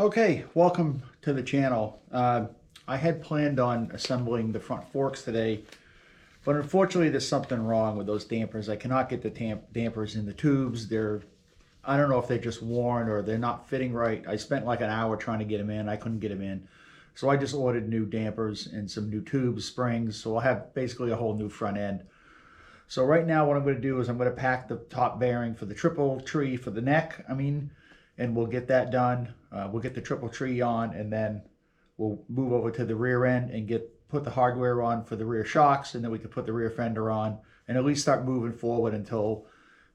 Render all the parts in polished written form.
Okay, welcome to the channel. I had planned on assembling the front forks today, but unfortunately there's something wrong with those dampers. I cannot get the dampers in the tubes. I don't know if they're just worn or they're not fitting right. I spent like an hour trying to get them in. I couldn't get them in. So I just ordered new dampers and some new tubes, springs. So I'll have basically a whole new front end. So right now what I'm going to do is I'm going to pack the top bearing for the triple tree for the neck, and we'll get that done. We'll get the triple tree on, and then we'll move over to the rear end and put the hardware on for the rear shocks, and then we can put the rear fender on and at least start moving forward until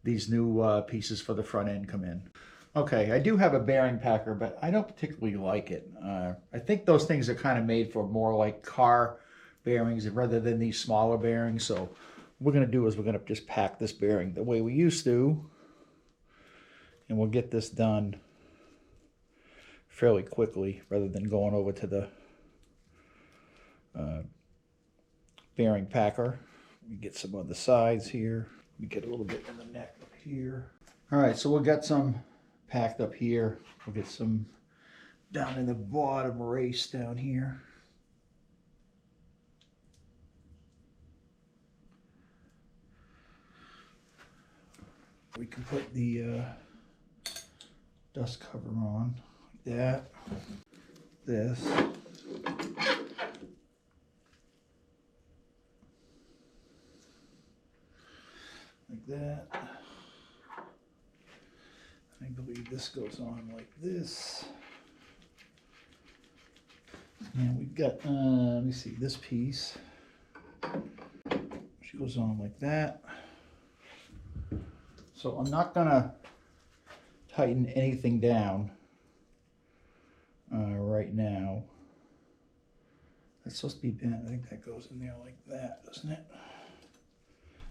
these new pieces for the front end come in. Okay, I do have a bearing packer, but I don't particularly like it. I think those things are kind of made for more like car bearings rather than these smaller bearings. So what we're going to do is we're going to just pack this bearing the way we used to, and we'll get this done fairly quickly rather than going over to the bearing packer. We get some on the sides here. We get a little bit in the neck up here. All right, so we'll get some packed up here. We'll get some down in the bottom race down here. We can put the dust cover on like that. This. Like that. I believe this goes on like this. And we've got, let me see, this piece. She goes on like that. So I'm not gonna tighten anything down right now. That's supposed to be bent. I think that goes in there like that, doesn't it?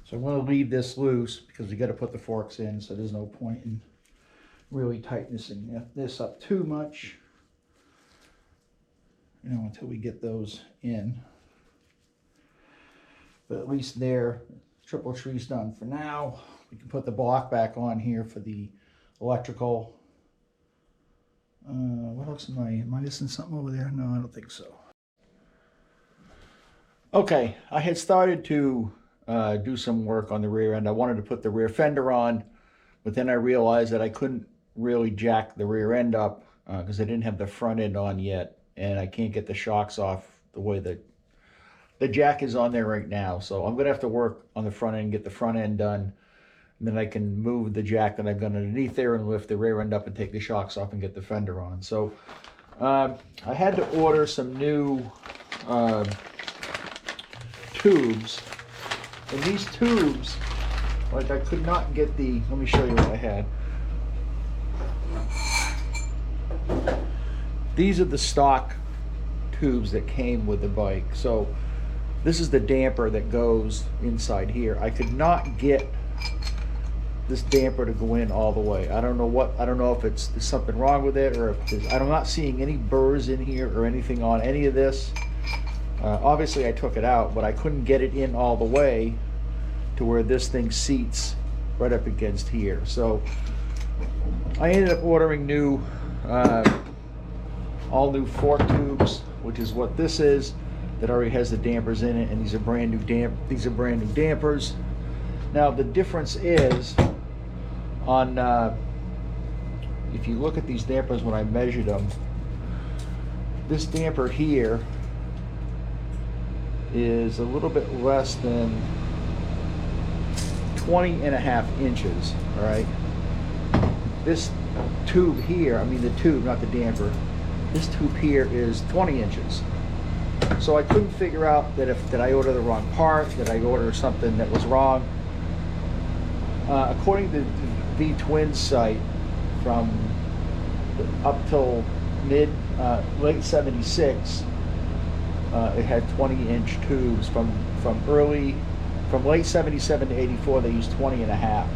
So I'm going to leave this loose because we got to put the forks in, so there's no point in really tightening this up too much, until we get those in. But at least there, triple tree's done for now. We can put the block back on here for the electrical. What else am I missing something over there? No, I don't think so. Okay, I had started to do some work on the rear end. I wanted to put the rear fender on, but then I realized that I couldn't really jack the rear end up because I didn't have the front end on yet, and I can't get the shocks off the way that the jack is on there right now. So I'm going to have to work on the front end, get the front end done, and then I can move the jack that I've got underneath there and lift the rear end up and take the shocks off and get the fender on. So I had to order some new tubes. And these tubes, like I could not get let me show you what I had. These are the stock tubes that came with the bike. So this is the damper that goes inside here. I could not get this damper to go in all the way. I don't know if there's something wrong with it, or if I'm not seeing any burrs in here or anything on any of this. Obviously I took it out, but I couldn't get it in all the way to where this thing seats right up against here. So I ended up ordering all new fork tubes, which is what this is, that already has the dampers in it, and these are brand new dampers. Now the difference is on if you look at these dampers when I measured them, this damper here is a little bit less than 20.5 inches, all right? This tube here, the tube, not the damper, this tube here is 20 inches. So I couldn't figure out did I order the wrong part, did I order something that was wrong. According to the Twins site, from up till late 76, it had 20-inch tubes. From late 77 to 84, they used 20.5.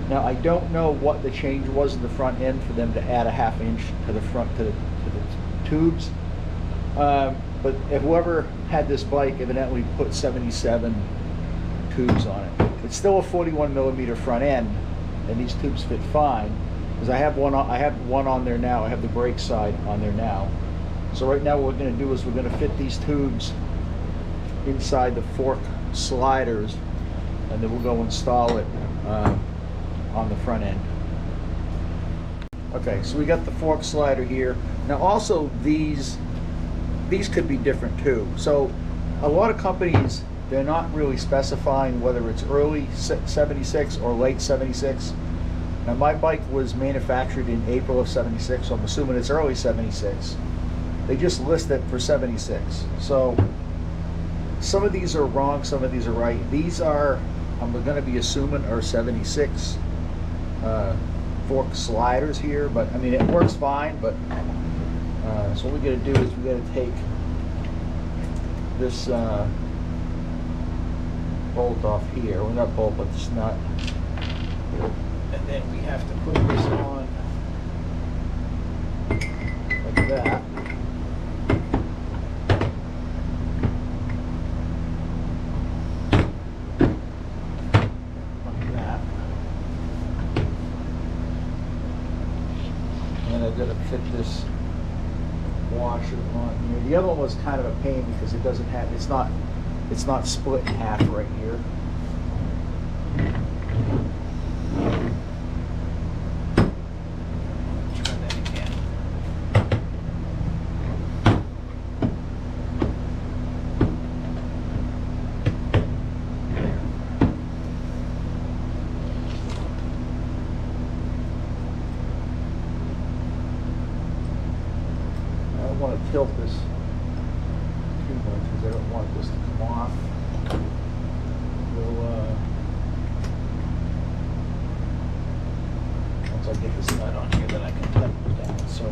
Now I don't know what the change was in the front end for them to add a ½ inch to the front to the tubes. But whoever had this bike evidently put 77 tubes on it. It's still a 41mm front end, and these tubes fit fine. because I have one on there now. I have the brake side on there now. So right now what we're going to do is we're going to fit these tubes inside the fork sliders, and then we'll go install it on the front end. Okay, so we got the fork slider here. Now also these could be different too. So a lot of companies, they're not really specifying whether it's early 76 or late 76. Now my bike was manufactured in April of 76, so I'm assuming it's early 76. They just list it for 76. So some of these are wrong, some of these are right. These are, I'm going to be assuming, are 76 fork sliders here, but I mean it works fine. But so what we got to do is we got to take this bolt off here. Well, not bolt, but this nut, and then we have to put this on like that. I've got to fit this washer on here. The other one was kind of a pain because it doesn't have, it's not split in half right here. Try that again. I don't want to tilt this too much because I don't want this to come off. Once I get this nut on here, then I can tighten it down. So,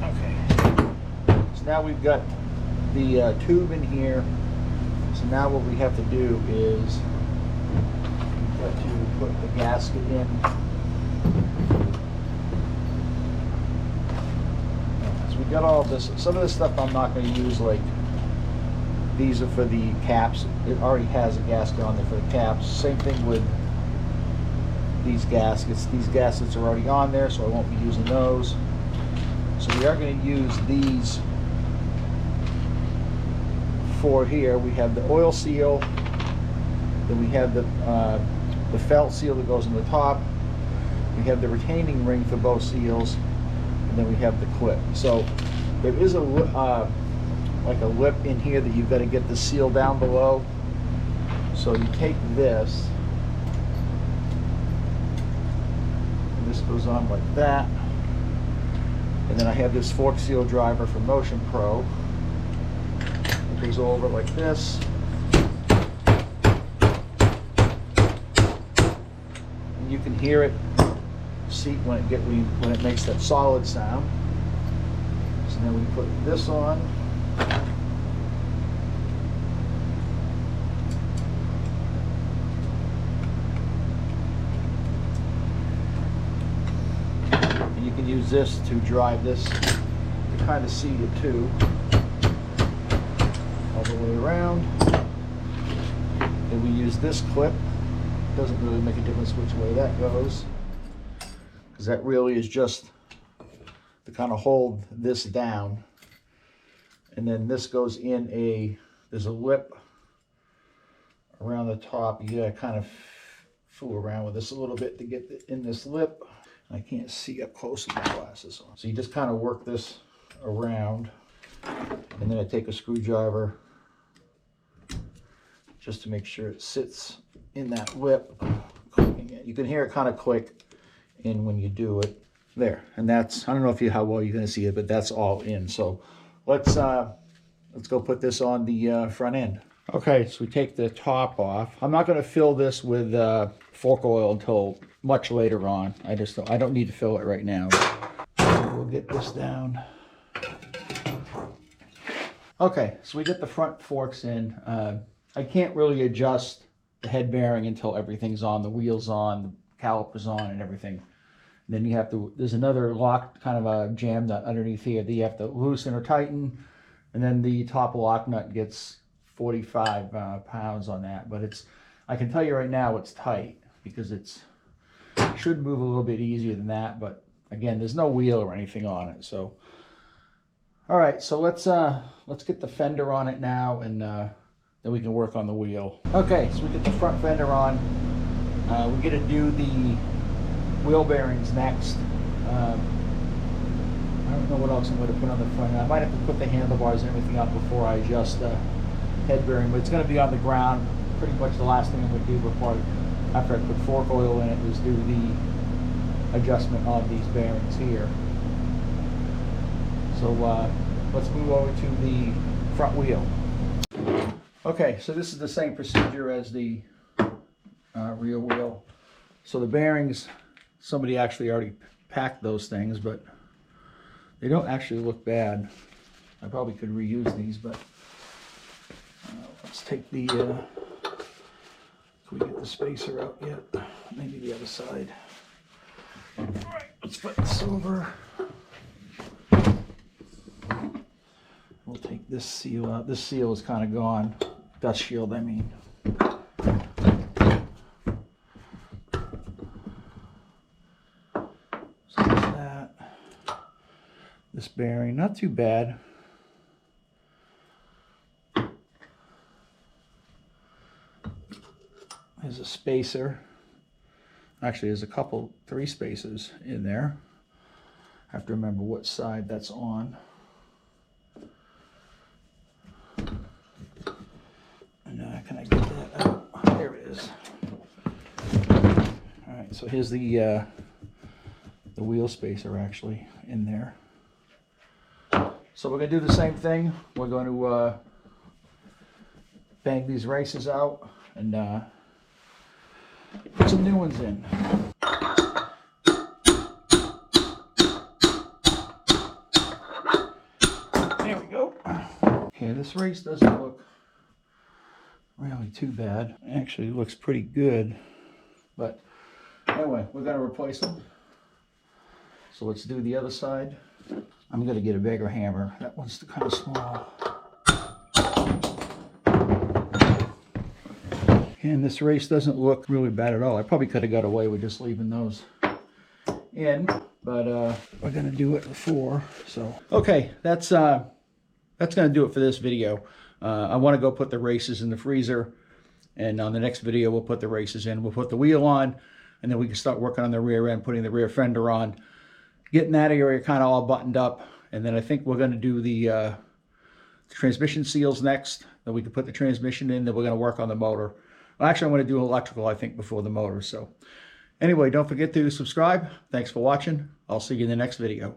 okay. So now we've got the tube in here. So now what we have to do is we've got to put the gasket in. So we got all this. Some of this stuff I'm not going to use, like these are for the caps. It already has a gasket on there for the caps. Same thing with these gaskets. These gaskets are already on there, so I won't be using those. So we are going to use these for here. We have the oil seal, then we have the felt seal that goes in the top. We have the retaining ring for both seals, and then we have the clip. So there is a like a lip in here that you've got to get the seal down below. So you take this, and this goes on like that. And then I have this fork seal driver from Motion Pro. It goes over like this. And you can hear it seat when it makes that solid sound. So then we put this on. And you can use this to drive this to kind of seat it too, all the way around. And we use this clip. Doesn't really make a difference which way that goes, because that really is just to kind of hold this down. And then this goes in there's a lip around the top. You gotta kind of fool around with this a little bit to get in this lip. I can't see up close with my glasses on. So you just kind of work this around, and then I take a screwdriver just to make sure it sits in that lip. You can hear it kind of click in when you do it. There, and that's, I don't know how well you're going to see it, but that's all in. So let's go put this on the front end. Okay, so we take the top off. I'm not going to fill this with fork oil until much later on. I don't need to fill it right now. We'll get this down. Okay, so we get the front forks in. I can't really adjust the head bearing until everything's on, the wheels on, the calipers on, and everything. And then you have to, there's another lock, kind of a jam nut underneath here that you have to loosen or tighten. And then the top lock nut gets 45 pounds on that. But I can tell you right now it's tight because it should move a little bit easier than that, but again, there's no wheel or anything on it. So, all right, so let's get the fender on it now, and then we can work on the wheel. Okay, so we get the front fender on. We're gonna do the wheel bearings next. I don't know what else I'm going to put on the front. I might have to put the handlebars and everything up before I adjust the head bearing, but it's going to be on the ground. Pretty much the last thing I'm going to do after I put fork oil in it is do the adjustment of these bearings here. So let's move over to the front wheel. Okay, so this is the same procedure as the rear wheel. So the bearings, somebody actually already packed those things, but they don't actually look bad. I probably could reuse these, but let's take the, can we get the spacer out yet? Maybe the other side. All right, let's put this over. We'll take this seal out. This seal is kind of gone. Dust shield, I mean. This bearing, not too bad. There's a spacer. Actually, there's three spacers in there. I have to remember what side that's on. And can I get that out? There it is. All right, so here's the wheel spacer actually in there. So we're going to do the same thing. We're going to bang these races out and put some new ones in. There we go. Okay, this race doesn't look really too bad. It actually looks pretty good. But anyway, we're going to replace them. So let's do the other side. I'm going to get a bigger hammer. That one's kind of small. And this race doesn't look really bad at all. I probably could have got away with just leaving those in, but we're going to do it before. So okay, that's going to do it for this video. I want to go put the races in the freezer, and on the next video we'll put the races in. We'll put the wheel on, and then we can start working on the rear end, putting the rear fender on, getting that area kind of all buttoned up. And then I think we're going to do the transmission seals next. Then we can put the transmission in. Then we're going to work on the motor. Well, actually, I'm going to do electrical, I think, before the motor. So anyway, don't forget to subscribe. Thanks for watching. I'll see you in the next video.